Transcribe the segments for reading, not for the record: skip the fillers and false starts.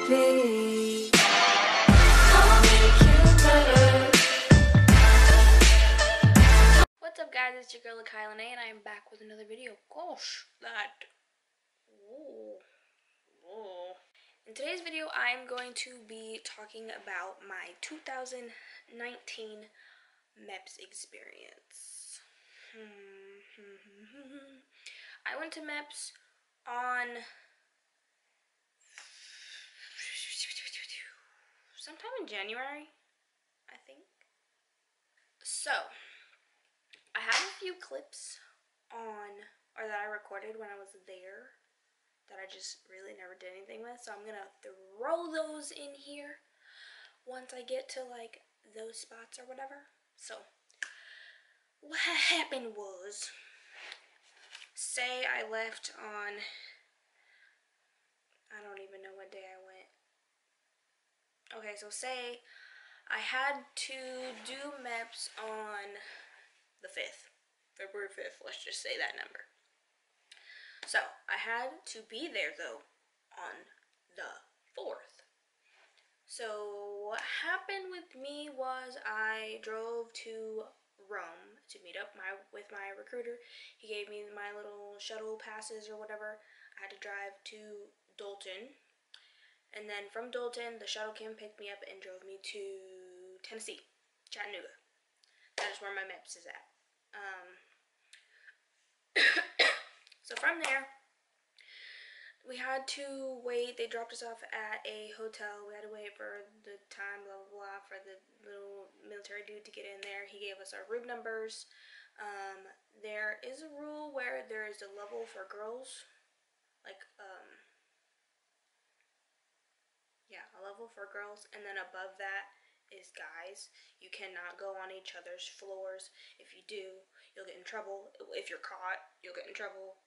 be. I'll make you better. What's up, guys? It's your girl Lekia LaNae, and I am back with another video. Gosh, that. In today's video, I am going to be talking about my 2019 MEPS experience. I went to MEPS on sometime in January, I think. So, I have a few clips that I recorded when I was there that I just really never did anything with, so I'm gonna throw those in here once I get to like those spots or whatever. So what happened was, say I left on, I don't even know what day I went. Okay, so say I had to do MEPS on the 5th, February 5th, let's just say that number. So, I had to be there, though, on the 4th. So, what happened with me was I drove to Rome to meet up with my recruiter. He gave me my little shuttle passes or whatever. I had to drive to Dalton. And then from Dalton, the shuttle came, picked me up, and drove me to Tennessee, Chattanooga. That is where my MEPS is at. So from there, we had to wait. They dropped us off at a hotel. We had to wait for the time, blah, blah, blah, for the little military dude to get in there. He gave us our room numbers. There is a rule where there is a level for girls, like, a level for girls, and then above that is guys. You cannot go on each other's floors. If you do, you'll get in trouble. If you're caught, you'll get in trouble.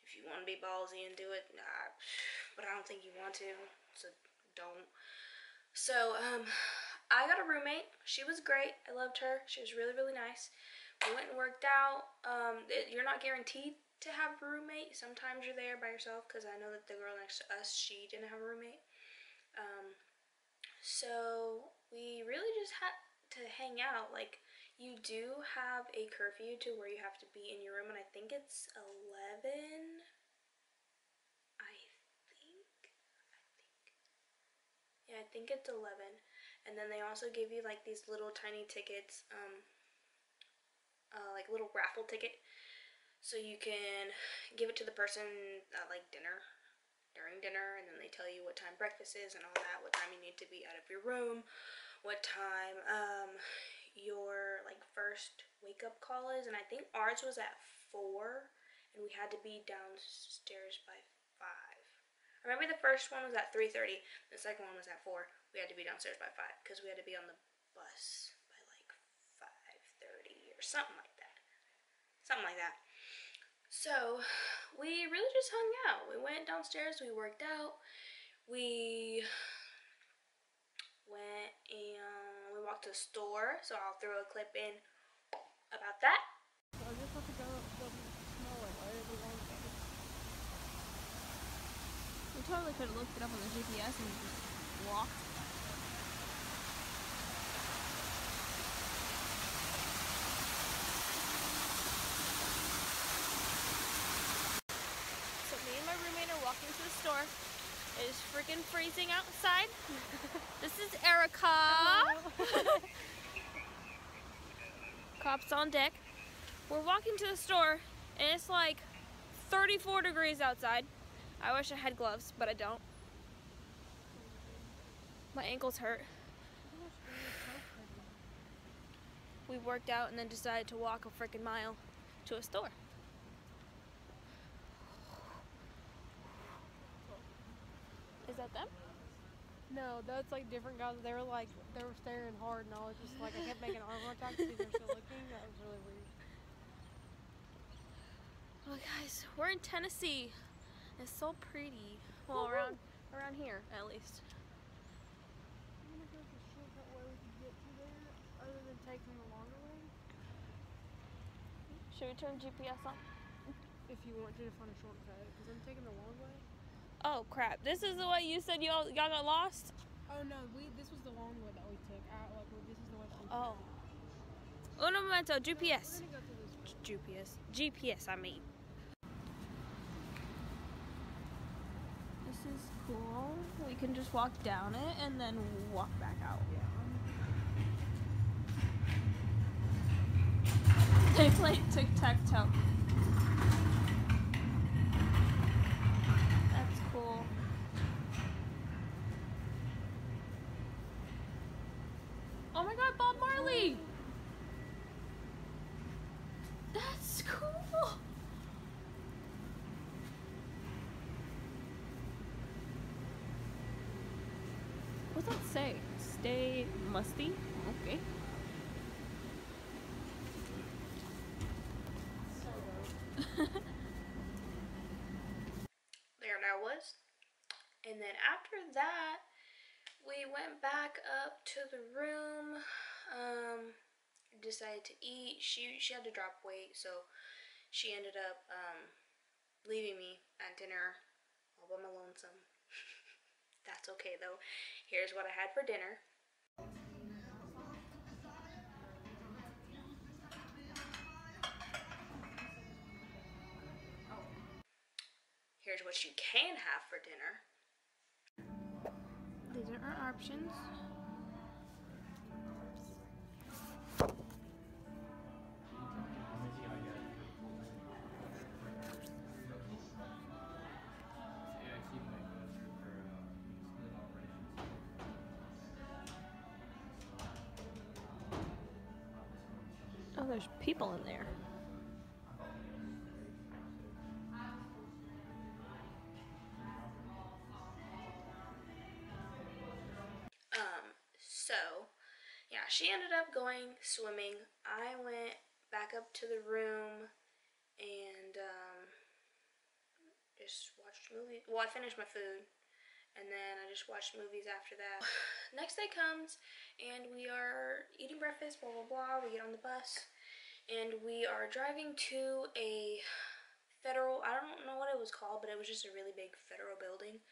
If you want to be ballsy and do it, nah, but I don't think you want to, so don't. So, I got a roommate. She was great. I loved her. She was really, really nice. We went and worked out. You're not guaranteed to have a roommate. Sometimes you're there by yourself, because I know that the girl next to us, she didn't have a roommate. So we really just had to hang out. Like, you do have a curfew to where you have to be in your room, and I think it's 11. I think it's 11. And then they also give you like these little tiny tickets, like little raffle ticket, so you can give it to the person at like during dinner, and then they tell you what time breakfast is and all that, what time you need to be out of your room, what time your like first wake up call is. And I think ours was at 4, and we had to be downstairs by 5. I remember the first one was at 3:30, the second one was at 4. We had to be downstairs by 5 because we had to be on the bus by like 5:30 or something like that. So we really just hung out. We went downstairs, we worked out, we went and we walked to the store, so I'll throw a clip in about that. I just have to go smell it. We totally could have looked it up on the GPS and just walked. So me and my roommate are walking to the store. It is freaking freezing outside. This is Erica. Cops on deck. We're walking to the store, and it's like 34 degrees outside. I wish I had gloves, but I don't. My ankles hurt. We worked out and then decided to walk a freaking mile to a store. Is that them? No, that's like different guys. They were staring hard, and I was just like, I kept making arm contact because they were still looking. That was really weird. Well, guys, we're in Tennessee. It's so pretty. Well, around here, at least. I wonder if there's a shortcut way we could get to there, other than taking the longer way. Should we turn GPS on? If you want to find a shortcut, because I'm taking the long way. Oh crap! This is the way you said y'all got lost. Oh no, this was the long way that we took. This is the way that we Oh. took. Un momento, GPS. We're gonna go through this way. GPS, I mean. This is cool. We can just walk down it and then walk back out. They play tic-tac-toe. That's cool. Oh my god, Bob Marley! That's cool! What's that say? Stay musty? Okay. There that was. And then after that, we went back up to the room. Decided to eat. She had to drop weight, so she ended up leaving me at dinner all by my lonesome. That's okay though. Here's what I had for dinner. Here's what you can have for dinner. These are our options. Oh, there's people in there. So yeah, she ended up going swimming. I went back up to the room and just watched movies. Well, I finished my food and then I just watched movies after that. Next day comes and we are eating breakfast, blah blah blah. We get on the bus and we are driving to a federal, I don't know what it was called, but it was just a really big federal building.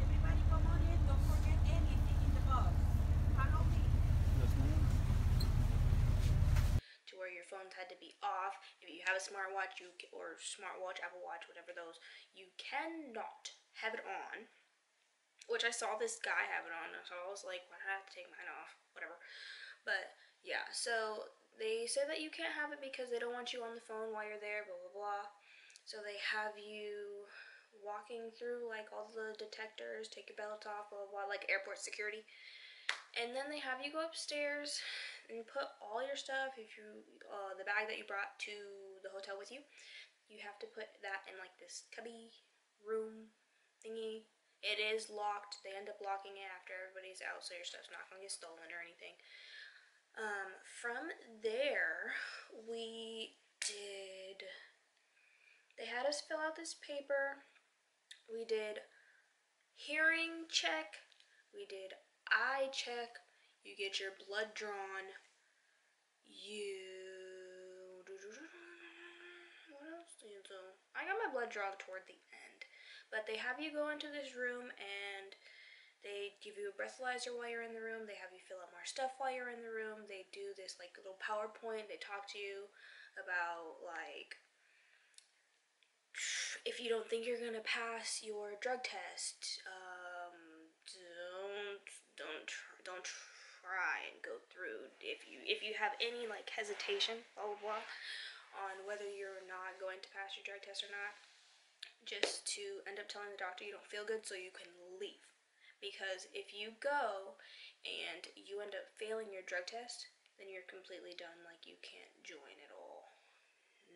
Everybody come on in, don't forget anything in the bus. Follow me. To where your phones had to be off. If you have a smartwatch, or smartwatch, Apple Watch, whatever those, you cannot have it on. Which I saw this guy have it on, so I was like, why did I have to take mine off? Whatever. But yeah, so they say that you can't have it because they don't want you on the phone while you're there, blah blah blah. So they have you walking through like all the detectors, take your belt off, blah blah blah, like airport security. And then they have you go upstairs and put all your stuff, if you the bag that you brought to the hotel with you, you have to put that in like this cubby room thingy. It is locked. They end up locking it after everybody's out, so your stuff's not gonna get stolen or anything. From there, they had us fill out this paper. We did hearing check. We did eye check. You get your blood drawn. What else do you do? I got my blood drawn toward the end. But they have you go into this room and they give you a breathalyzer while you're in the room. They have you fill out more stuff while you're in the room. They do this like little PowerPoint. They talk to you about like if you don't think you're gonna pass your drug test, don't try and go through. If you have any like hesitation, blah blah blah, on whether you're not going to pass your drug test or not, just to end up telling the doctor you don't feel good so you can leave. Because if you go and you end up failing your drug test, then you're completely done. Like you can't join at all.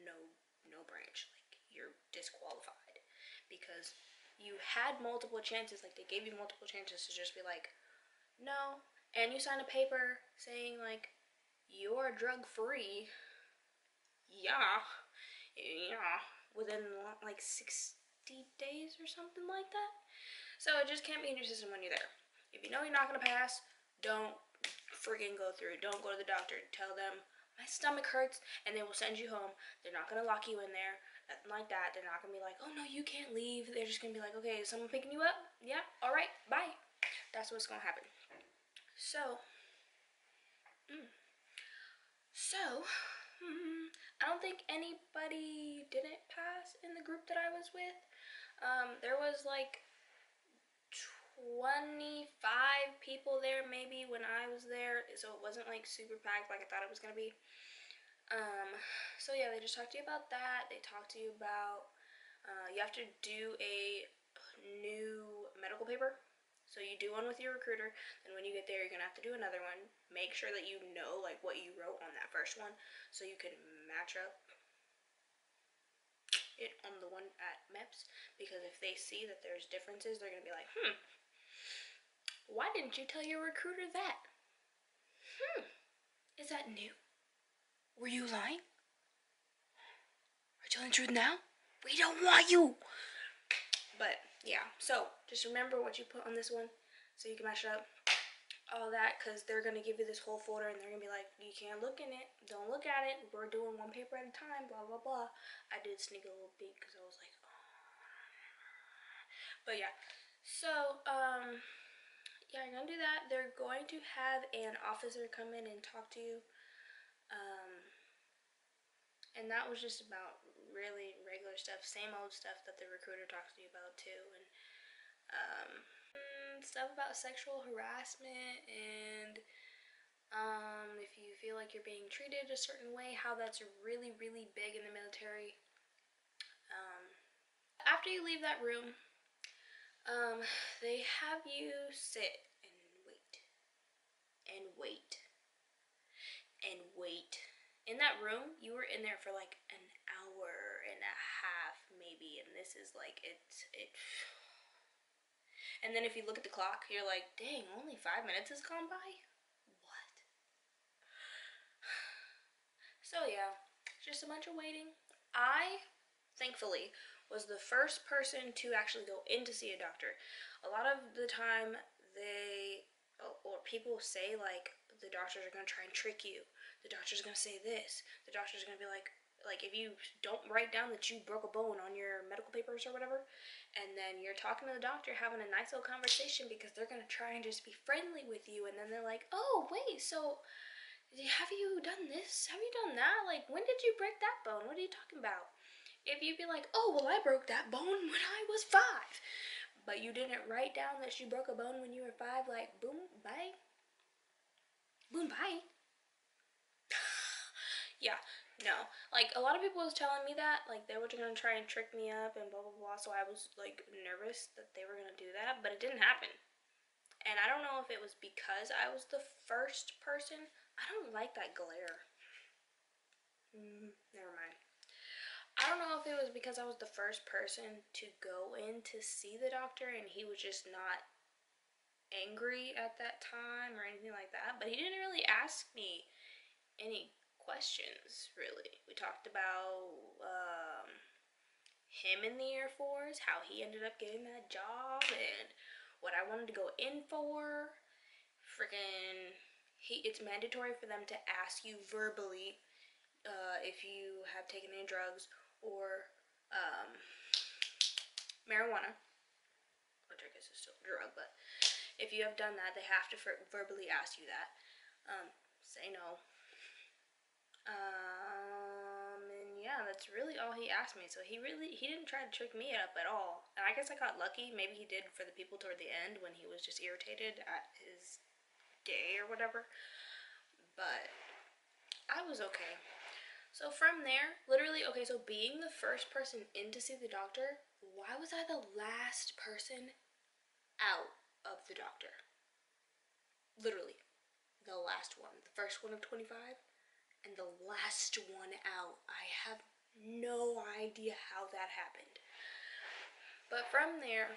No branch. Like you're disqualified because you had multiple chances. Like they gave you multiple chances to just be like, no. And you sign a paper saying like you're drug free. Yeah. Within like 60 days or something like that. So it just can't be in your system when you're there. If you know you're not gonna pass, don't friggin' go through. Don't go to the doctor. Tell them my stomach hurts, and they will send you home. They're not gonna lock you in there, nothing like that. They're not gonna be like, oh no, you can't leave. They're just gonna be like, okay, is someone picking you up? Yeah, all right, bye. That's what's gonna happen. So, I don't think anybody didn't pass in the group that I was with. There was like 25 people there maybe when I was there, so it wasn't like super packed like I thought it was gonna be. So yeah, they just talked to you about that. They talked to you about you have to do a new medical paper. So you do one with your recruiter, then when you get there you're gonna have to do another one. Make sure that you know like what you wrote on that first one so you can match up it on the one at MEPS, because if they see that there's differences, they're gonna be like, why didn't you tell your recruiter that? Is that new? Were you lying? Are you telling the truth now? We don't want you. But yeah, so just remember what you put on this one so you can match it up. All that, because they're going to give you this whole folder and they're going to be like, you can't look in it. Don't look at it. We're doing one paper at a time, blah, blah, blah. I did sneak a little peek because I was like, oh. But yeah, so, yeah, you're going to do that. They're going to have an officer come in and talk to you. And that was just about really regular stuff, same old stuff that the recruiter talks to you about too, and stuff about sexual harassment, and if you feel like you're being treated a certain way, how that's really, really big in the military. After you leave that room, they have you sit and wait, and wait, and wait. In that room, you were in there for like an hour and a half maybe, and this is like it. And then if you look at the clock, you're like, dang, only 5 minutes has gone by? What? So yeah, just a bunch of waiting. I, thankfully, was the first person to actually go in to see a doctor. A lot of the time, or people say like, the doctors are gonna try and trick you. The doctor's gonna say this. The doctor's gonna be like if you don't write down that you broke a bone on your medical papers or whatever, and then you're talking to the doctor, having a nice little conversation because they're gonna try and just be friendly with you, and then they're like, oh wait, so have you done this? Have you done that? Like, when did you break that bone? What are you talking about? If you'd be like, oh, well, I broke that bone when I was 5, but you didn't write down that you broke a bone when you were 5, like, boom, bye. Boom, bye. Yeah, no. Like, a lot of people was telling me that, like, they were gonna try and trick me up and blah, blah, blah, so I was, like, nervous that they were gonna do that, but it didn't happen. And I don't know if it was because I was the first person. I don't like that glare. Never mind. I don't know if it was because I was the first person to go in to see the doctor and he was just not angry at that time or anything like that, but he didn't really ask me any questions, really. We talked about him in the Air Force, how he ended up getting that job, and what I wanted to go in for. It's mandatory for them to ask you verbally if you have taken any drugs or marijuana, which I guess is still a drug, but if you have done that, they have to verbally ask you that. Say no. And yeah, that's really all he asked me. So he didn't try to trick me up at all. And I guess I got lucky. Maybe he did for the people toward the end when he was just irritated at his day or whatever. But I was okay. So from there, literally, okay, so being the first person in to see the doctor, why was I the last person out of the doctor? Literally, the last one. The first one of 25. And the last one out. I have no idea how that happened. But from there,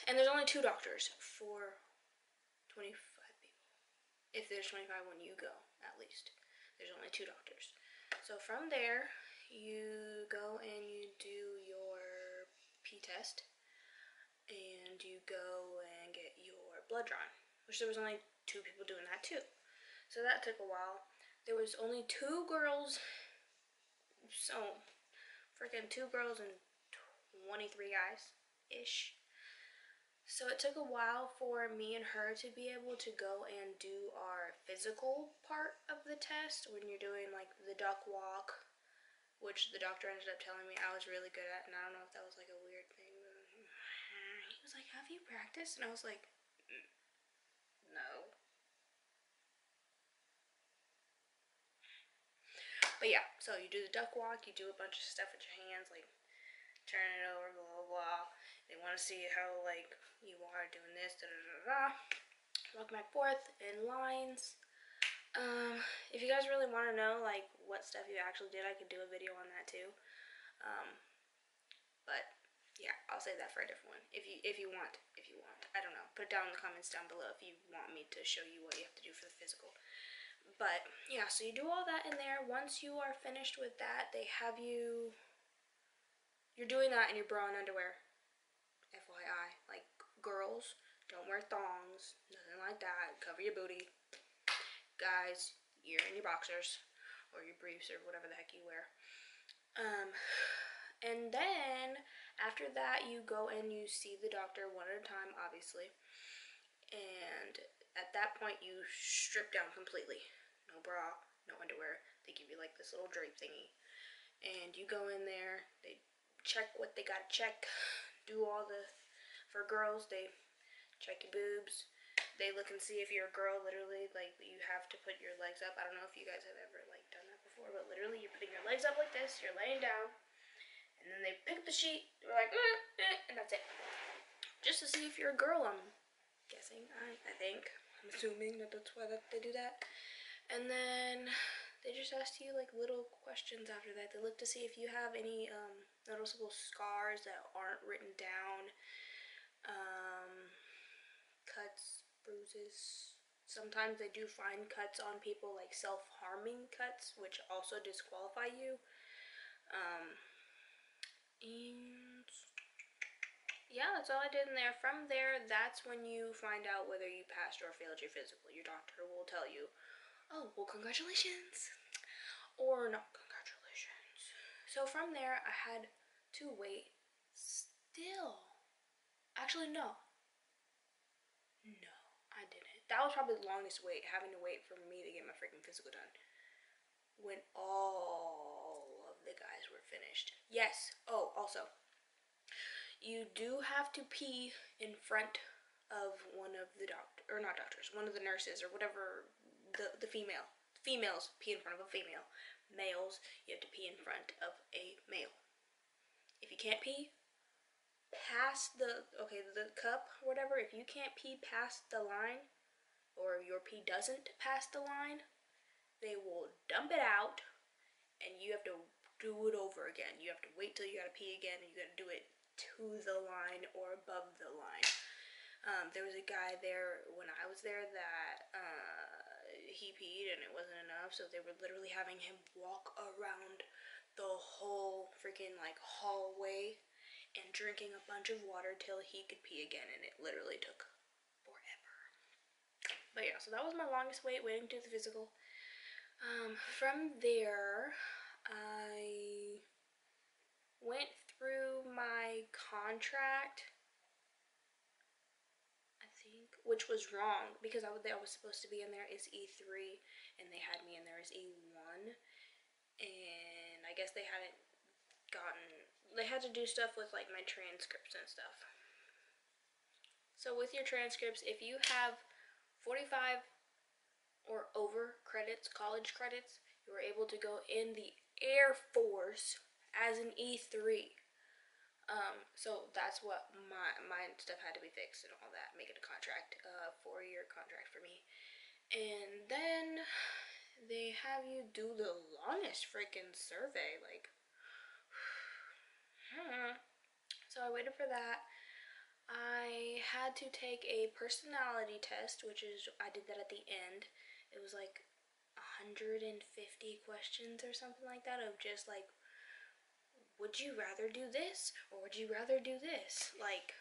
and there's only 2 doctors for 25 people. If there's 25 when you go, at least. There's only 2 doctors. So from there, you go and you do your P test. And you go and get your blood drawn. Which there was only 2 people doing that too. So that took a while. There was only 2 girls, so freaking 2 girls and 23 guys-ish. So it took a while for me and her to be able to go and do our physical part of the test when you're doing like the duck walk, which the doctor ended up telling me I was really good at, and I don't know if that was like a weird thing. He was like, "Have you practiced?" And I was like, "No." But yeah, so you do the duck walk, you do a bunch of stuff with your hands, like turn it over, blah blah blah. They want to see how like you are doing this, da da da da. Walk back forth in lines. If you guys really want to know like what stuff you actually did, I could do a video on that too. But yeah, I'll save that for a different one. If you want, I don't know. Put it down in the comments down below if you want me to show you what you have to do for the physical. But yeah, so you do all that in there. Once you are finished with that, they have you. You're doing that in your bra and underwear. FYI, like girls, don't wear thongs, nothing like that. Cover your booty. Guys, you're in your boxers or your briefs or whatever the heck you wear. And then after that, you go and you see the doctor one at a time, obviously. And at that point, you strip down completely. No bra, no underwear. They give you like this little drape thingy. And you go in there, they check what they gotta check, do all the, for girls, they check your boobs, they look and see if you're a girl, literally, like, you have to put your legs up. I don't know if you guys have ever, like, done that before, but literally, you're putting your legs up like this, you're laying down, and then they pick the sheet, they're like, and that's it. Just to see if you're a girl, I'm guessing, I think, I'm assuming that that's why they do that. And then they just ask you like little questions after that. They look to see if you have any noticeable scars that aren't written down, cuts, bruises. Sometimes they do find cuts on people, like self-harming cuts, which also disqualify you. And yeah, that's all I did in there. From there, that's when you find out whether you passed or failed your physical. Your doctor will tell you, "Oh, well, congratulations," or "No, congratulations." So from there, I had to wait still. Actually, no, I didn't. That was probably the longest wait, having to wait for me to get my freaking physical done. When all of the guys were finished. Yes. Oh, also, you do have to pee in front of one of the one of the nurses or whatever, the females pee in front of a female. Males, you have to pee in front of a male. If you can't pee past the cup or whatever, if you can't pee past the line, or your pee doesn't pass the line, they will dump it out and you have to do it over again. You have to wait till you gotta pee again, and you gotta do it to the line or above the line. There was a guy there when I was there that he peed and it wasn't enough, so they were literally having him walk around the whole freaking like hallway and drinking a bunch of water till he could pee again, and it literally took forever. But yeah, so that was my longest waiting to the physical. From there, I went through my contract, I think, which was wrong because I was supposed to be in there as E3 and they had me in there as E1, and I guess they had to do stuff with like my transcripts and stuff. So with your transcripts, if you have 45 or over credits, college credits, you were able to go in the Air Force as an E3. So that's what my stuff had to be fixed and all that, make it a contract, 4-year contract for me. And then they have you do the longest freaking survey, like, so I waited for that. I had to take a personality test, which is, I did that at the end. It was like 150 questions or something like that, of just like, would you rather do this or would you rather do this? Like,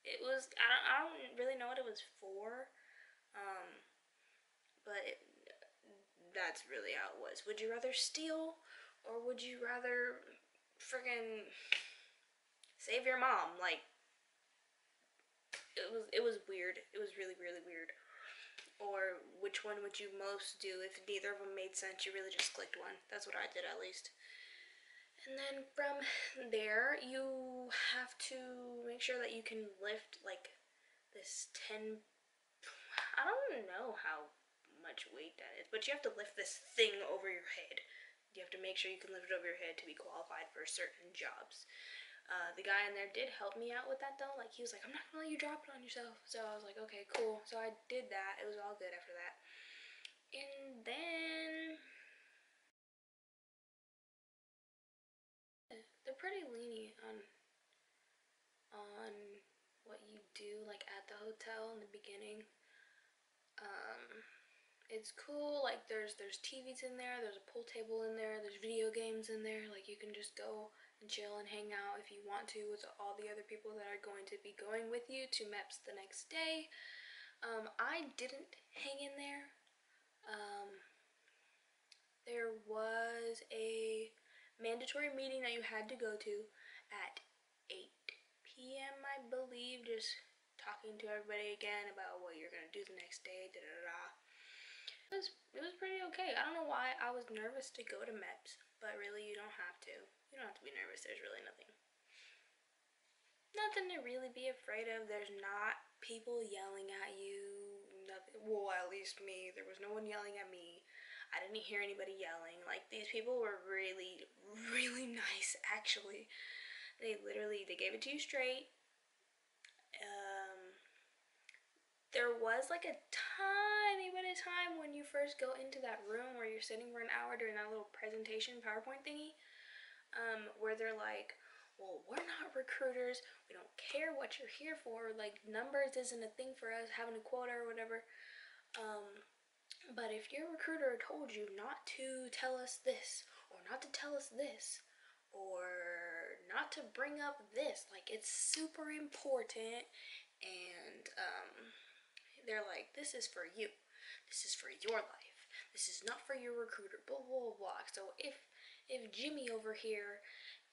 it was, I don't really know what it was for. But that's really how it was. Would you rather steal, or would you rather friggin' save your mom? Like, it was weird. It was really, really weird. Or which one would you most do? If neither of them made sense, you really just clicked one. That's what I did, at least. And then from there, you have to make sure that you can lift like this 10, I don't know how much weight that is, but you have to lift this thing over your head. You have to make sure you can lift it over your head to be qualified for certain jobs. The guy in there did help me out with that though. Like, he was like, I'm not gonna let you drop it on yourself. So I was like, okay, cool. So I did that. It was all good after that. And then they're pretty lenient on what you do, like at the hotel in the beginning. It's cool. Like, there's TVs in there, there's a pool table in there, there's video games in there. Like, you can just go and chill and hang out if you want to with all the other people that are going to be going with you to MEPS the next day. I didn't hang in there. There was a mandatory meeting that you had to go to at 8 p.m. I believe, just talking to everybody again about what you're gonna do the next day. It was pretty okay. I don't know why I was nervous to go to MEPS, but really you don't have to. You don't have to be nervous. There's really nothing to really be afraid of. There's not people yelling at you. Nothing. Well, at least me. There was no one yelling at me. I didn't hear anybody yelling. Like, these people were really, really nice, actually. They gave it to you straight. There was like a tiny bit of time when you first go into that room where you're sitting for an hour during that little presentation PowerPoint thingy, where they're like, well, we're not recruiters, we don't care what you're here for, like, numbers isn't a thing for us, having a quota or whatever. But if your recruiter told you not to tell us this, or not to tell us this, or not to bring up this, like, it's super important. And they're like, this is for you, this is for your life, this is not for your recruiter, blah blah blah. So if Jimmy over here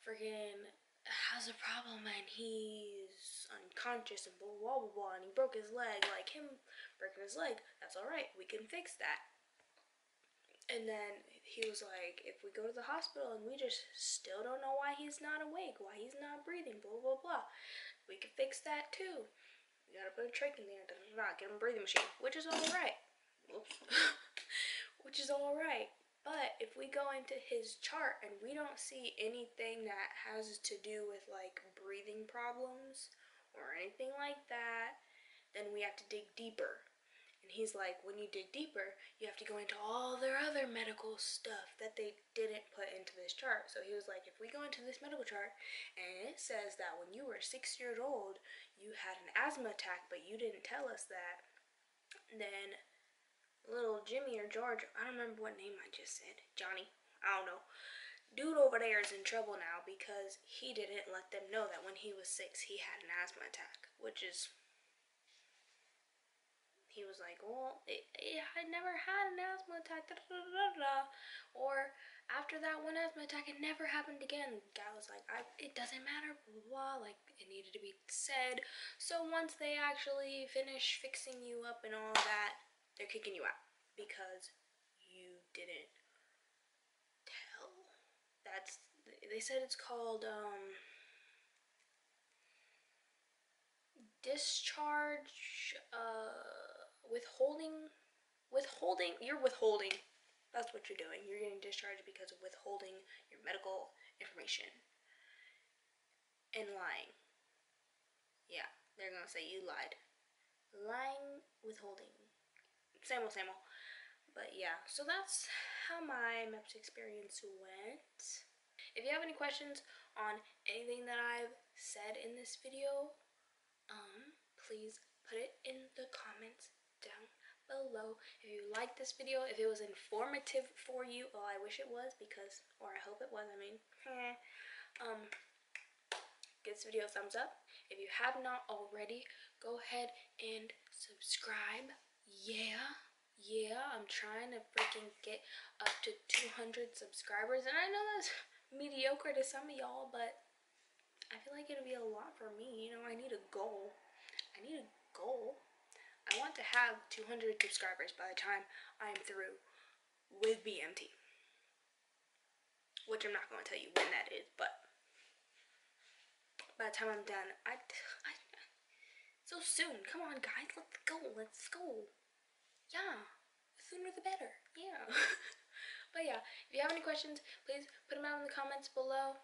freaking has a problem and he's unconscious and blah blah blah, blah and he broke his leg, like, him breaking his leg, that's all right, we can fix that. And then he was like, if we go to the hospital and we just still don't know why he's not awake, why he's not breathing, blah blah blah, we can fix that too. You gotta put a trach in there, get him a breathing machine, which is alright. Which is alright. But if we go into his chart and we don't see anything that has to do with like breathing problems or anything like that, then we have to dig deeper. And he's like, when you dig deeper, you have to go into all their other medical stuff that they didn't put into this chart. So he was like, if we go into this medical chart and it says that when you were 6 years old, you had an asthma attack, but you didn't tell us that, then little Jimmy or George, I don't remember what name I just said, Johnny, I don't know, dude over there is in trouble now because he didn't let them know that when he was 6, he had an asthma attack, which is... He was like, well, I never had an asthma attack, da, da, da, da, da. Or after that one asthma attack, it never happened again. The guy was like, it doesn't matter, blah, blah, blah. Like, it needed to be said. So once they actually finish fixing you up and all that, they're kicking you out because you didn't tell. They said it's called, discharge, you're withholding. That's what you're doing. You're getting discharged because of withholding your medical information and lying. Yeah, they're gonna say you lied. Lying, withholding. Same old, same old. But yeah, so that's how my MEPS experience went. If you have any questions on anything that I've said in this video, please put it in the comments down below. If you liked this video, if it was informative for you, well, I wish it was, because, or I hope it was, I mean, give this video a thumbs up. If you have not already, go ahead and subscribe. yeah, I'm trying to freaking get up to 200 subscribers, and I know that's mediocre to some of y'all, but I feel like it'll be a lot for me. You know, I need a goal. I want to have 200 subscribers by the time I'm through with BMT, which I'm not going to tell you when that is, but by the time I'm done, so soon. Come on, guys, let's go. Yeah, the sooner the better. Yeah. But yeah, if you have any questions, please put them out in the comments below.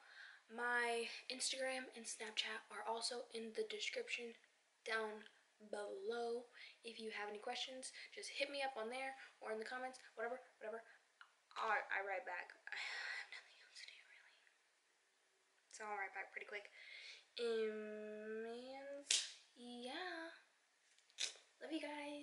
My Instagram and Snapchat are also in the description down below. If you have any questions, just hit me up on there or in the comments, whatever. I write back. I have nothing else to do, really. So I'll write back pretty quick. And yeah. Love you guys.